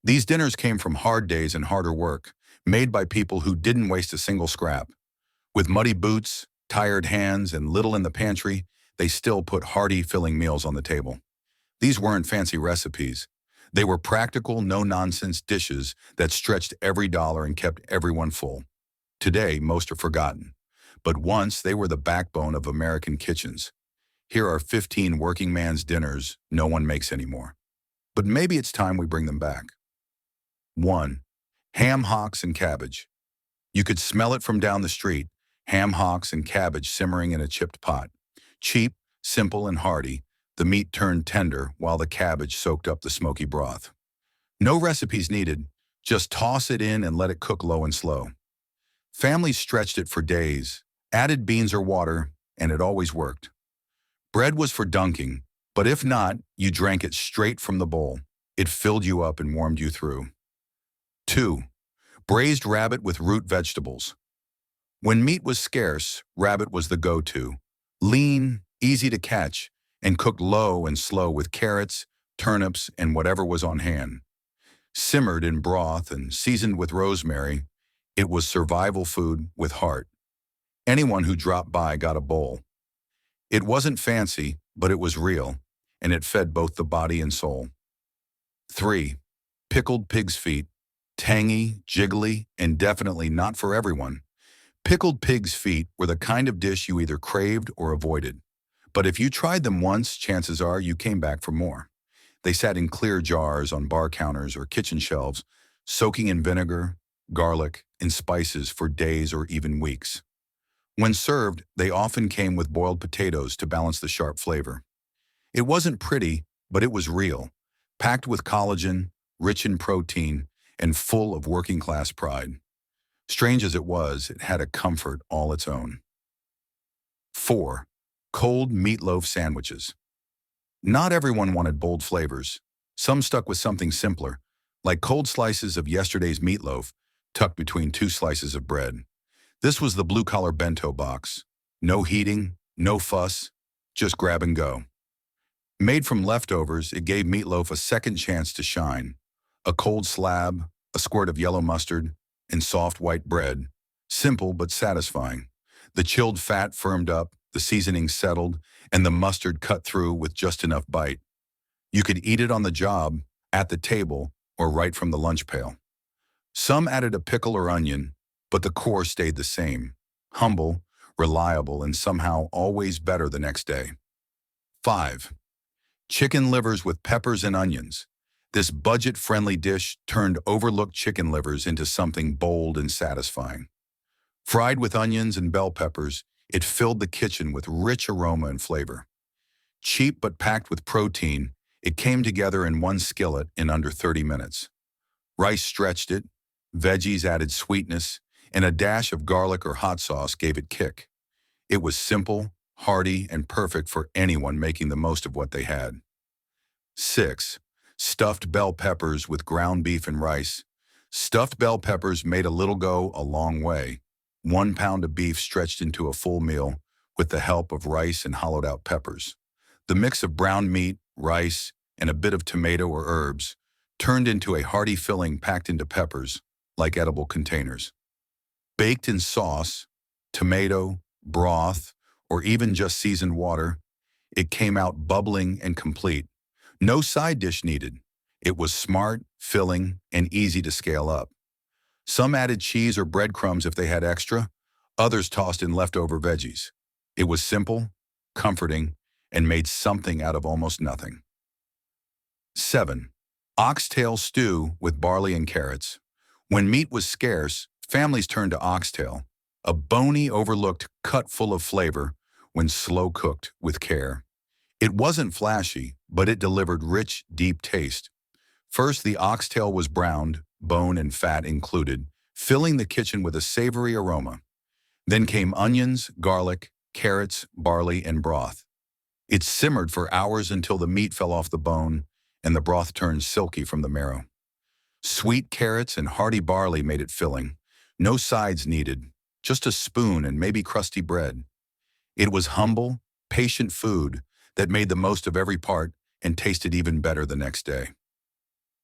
These dinners came from hard days and harder work, made by people who didn't waste a single scrap. With muddy boots, tired hands, and little in the pantry, they still put hearty, filling meals on the table. These weren't fancy recipes. They were practical, no-nonsense dishes that stretched every dollar and kept everyone full. Today, most are forgotten. But once, they were the backbone of American kitchens. Here are 15 working man's dinners no one makes anymore. But maybe it's time we bring them back. 1. Ham hocks and cabbage. You could smell it from down the street, ham hocks and cabbage simmering in a chipped pot. Cheap, simple, and hearty, the meat turned tender while the cabbage soaked up the smoky broth. No recipes needed, just toss it in and let it cook low and slow. Families stretched it for days, added beans or water, and it always worked. Bread was for dunking, but if not, you drank it straight from the bowl. It filled you up and warmed you through. 2. Braised rabbit with root vegetables. When meat was scarce, rabbit was the go-to. Lean, easy to catch, and cooked low and slow with carrots, turnips, and whatever was on hand. Simmered in broth and seasoned with rosemary, it was survival food with heart. Anyone who dropped by got a bowl. It wasn't fancy, but it was real, and it fed both the body and soul. 3. Pickled pig's feet. Tangy, jiggly, and definitely not for everyone. Pickled pig's feet were the kind of dish you either craved or avoided. But if you tried them once, chances are you came back for more. They sat in clear jars on bar counters or kitchen shelves, soaking in vinegar, garlic, and spices for days or even weeks. When served, they often came with boiled potatoes to balance the sharp flavor. It wasn't pretty, but it was real, packed with collagen, rich in protein, and full of working-class pride. Strange as it was, it had a comfort all its own. 4. Cold meatloaf sandwiches. Not everyone wanted bold flavors. Some stuck with something simpler, like cold slices of yesterday's meatloaf tucked between 2 slices of bread. This was the blue-collar bento box. No heating, no fuss, just grab and go. Made from leftovers, it gave meatloaf a second chance to shine. A cold slab, a squirt of yellow mustard, and soft white bread. Simple but satisfying. The chilled fat firmed up, the seasoning settled, and the mustard cut through with just enough bite. You could eat it on the job, at the table, or right from the lunch pail. Some added a pickle or onion, but the core stayed the same. Humble, reliable, and somehow always better the next day. 5. Chicken livers with peppers and onions. This budget-friendly dish turned overlooked chicken livers into something bold and satisfying. Fried with onions and bell peppers, it filled the kitchen with rich aroma and flavor. Cheap but packed with protein, it came together in one skillet in under 30 minutes. Rice stretched it, veggies added sweetness, and a dash of garlic or hot sauce gave it kick. It was simple, hearty, and perfect for anyone making the most of what they had. 6. Stuffed bell peppers with ground beef and rice. Stuffed bell peppers made a little go a long way. 1 pound of beef stretched into a full meal with the help of rice and hollowed-out peppers. The mix of brown meat, rice, and a bit of tomato or herbs turned into a hearty filling packed into peppers, like edible containers. Baked in sauce, tomato, broth, or even just seasoned water, it came out bubbling and complete. No side dish needed. It was smart, filling, and easy to scale up. Some added cheese or breadcrumbs if they had extra, others tossed in leftover veggies. It was simple, comforting, and made something out of almost nothing. 7. Oxtail stew with barley and carrots. When meat was scarce, families turned to oxtail, a bony, overlooked cut full of flavor when slow cooked with care. It wasn't flashy, but it delivered rich, deep taste. First, the oxtail was browned, bone and fat included, filling the kitchen with a savory aroma. Then came onions, garlic, carrots, barley, and broth. It simmered for hours until the meat fell off the bone and the broth turned silky from the marrow. Sweet carrots and hearty barley made it filling. No sides needed, just a spoon and maybe crusty bread. It was humble, patient food that made the most of every part and tasted even better the next day.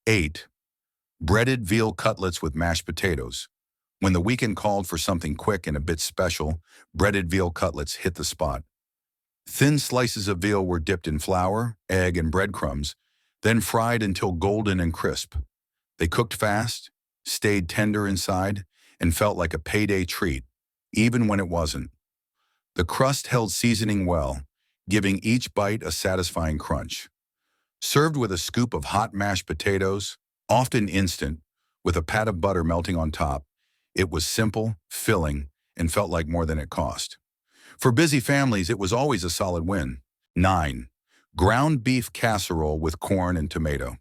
8. Breaded veal cutlets with mashed potatoes. When the weekend called for something quick and a bit special, breaded veal cutlets hit the spot. Thin slices of veal were dipped in flour, egg, and breadcrumbs, then fried until golden and crisp. They cooked fast, stayed tender inside, and felt like a payday treat, even when it wasn't. The crust held seasoning well, giving each bite a satisfying crunch. Served with a scoop of hot mashed potatoes, often instant, with a pat of butter melting on top, it was simple, filling, and felt like more than it cost. For busy families, it was always a solid win. 9. Ground beef casserole with corn and tomato.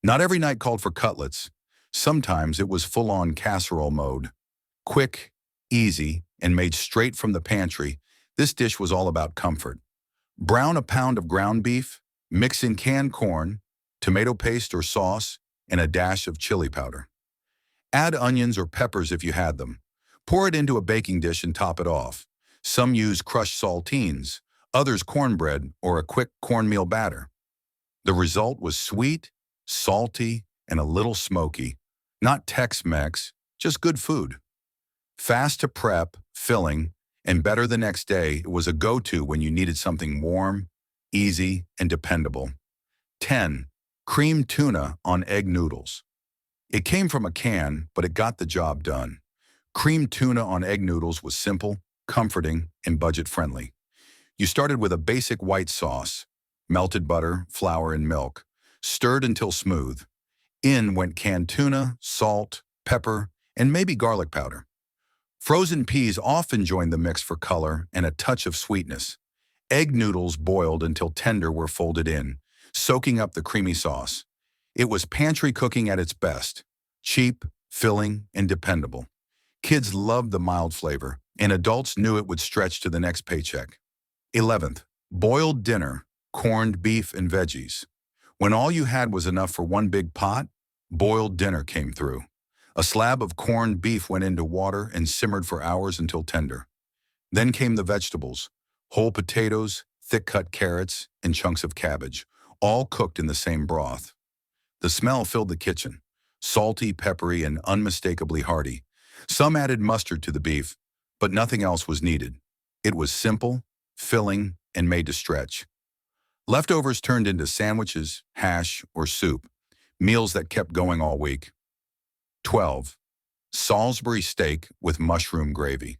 Not every night called for cutlets. Sometimes it was full-on casserole mode. Quick, easy, and made straight from the pantry, this dish was all about comfort. Brown a pound of ground beef, mix in canned corn, tomato paste or sauce, and a dash of chili powder. Add onions or peppers if you had them. Pour it into a baking dish and top it off. Some use crushed saltines, others cornbread or a quick cornmeal batter. The result was sweet, salty, and a little smoky. Not Tex-Mex, just good food. Fast to prep, filling, and better the next day, it was a go-to when you needed something warm, easy, and dependable. 10. Creamed tuna on egg noodles. It came from a can, but it got the job done. Creamed tuna on egg noodles was simple, comforting, and budget-friendly. You started with a basic white sauce, melted butter, flour, and milk, stirred until smooth. In went canned tuna, salt, pepper, and maybe garlic powder. Frozen peas often joined the mix for color and a touch of sweetness. Egg noodles boiled until tender were folded in, soaking up the creamy sauce. It was pantry cooking at its best, cheap, filling, and dependable. Kids loved the mild flavor, and adults knew it would stretch to the next paycheck. 11th. Boiled dinner, corned beef and veggies. When all you had was enough for one big pot, boiled dinner came through. A slab of corned beef went into water and simmered for hours until tender. Then came the vegetables, whole potatoes, thick-cut carrots, and chunks of cabbage, all cooked in the same broth. The smell filled the kitchen, salty, peppery, and unmistakably hearty. Some added mustard to the beef, but nothing else was needed. It was simple, filling, and made to stretch. Leftovers turned into sandwiches, hash, or soup, meals that kept going all week. 12. Salisbury steak with mushroom gravy.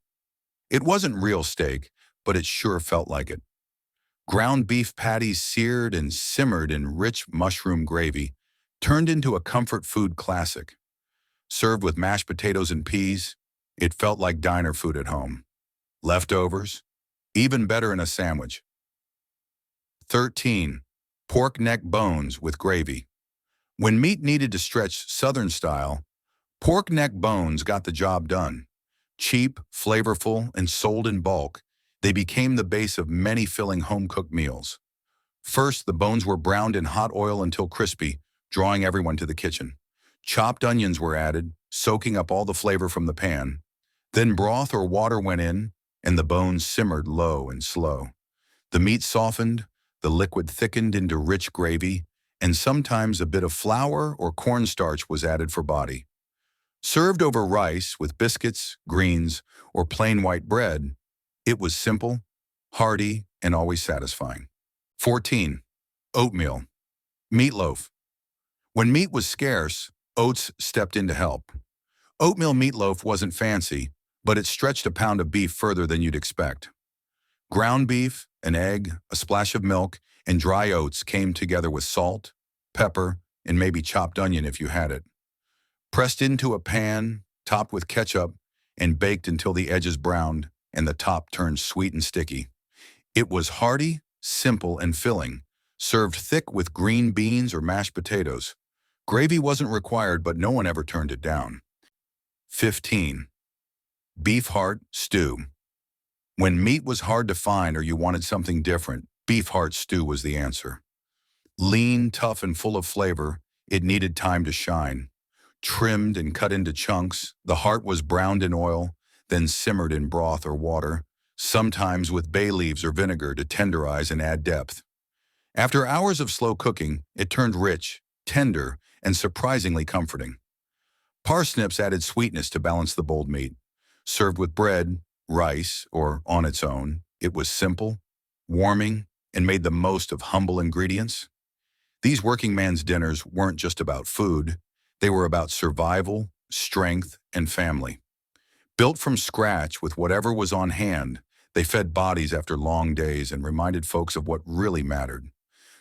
It wasn't real steak, but it sure felt like it. Ground beef patties seared and simmered in rich mushroom gravy turned into a comfort food classic. Served with mashed potatoes and peas, it felt like diner food at home. Leftovers, even better in a sandwich. 13. Pork neck bones with gravy. When meat needed to stretch Southern style, pork neck bones got the job done. Cheap, flavorful, and sold in bulk, they became the base of many filling home-cooked meals. First, the bones were browned in hot oil until crispy, drawing everyone to the kitchen. Chopped onions were added, soaking up all the flavor from the pan. Then broth or water went in, and the bones simmered low and slow. The meat softened, the liquid thickened into rich gravy, and sometimes a bit of flour or cornstarch was added for body. Served over rice with biscuits, greens, or plain white bread, it was simple, hearty, and always satisfying. 14. Oatmeal. Meatloaf. When meat was scarce, oats stepped in to help. Oatmeal meatloaf wasn't fancy, but it stretched a pound of beef further than you'd expect. Ground beef, an egg, a splash of milk, and dry oats came together with salt, pepper, and maybe chopped onion if you had it. Pressed into a pan, topped with ketchup, and baked until the edges browned and the top turned sweet and sticky. It was hearty, simple, and filling, served thick with green beans or mashed potatoes. Gravy wasn't required, but no one ever turned it down. 15. Beef heart stew. When meat was hard to find or you wanted something different, beef heart stew was the answer. Lean, tough, and full of flavor, it needed time to shine. Trimmed and cut into chunks, the heart was browned in oil, then simmered in broth or water, sometimes with bay leaves or vinegar to tenderize and add depth. After hours of slow cooking, it turned rich, tender, and surprisingly comforting. Parsnips added sweetness to balance the bold meat. Served with bread, rice, or on its own, it was simple, warming, and made the most of humble ingredients. These working man's dinners weren't just about food, they were about survival, strength, and family. Built from scratch with whatever was on hand, they fed bodies after long days and reminded folks of what really mattered.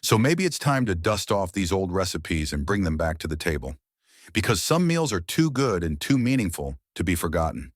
So maybe it's time to dust off these old recipes and bring them back to the table. Because some meals are too good and too meaningful to be forgotten.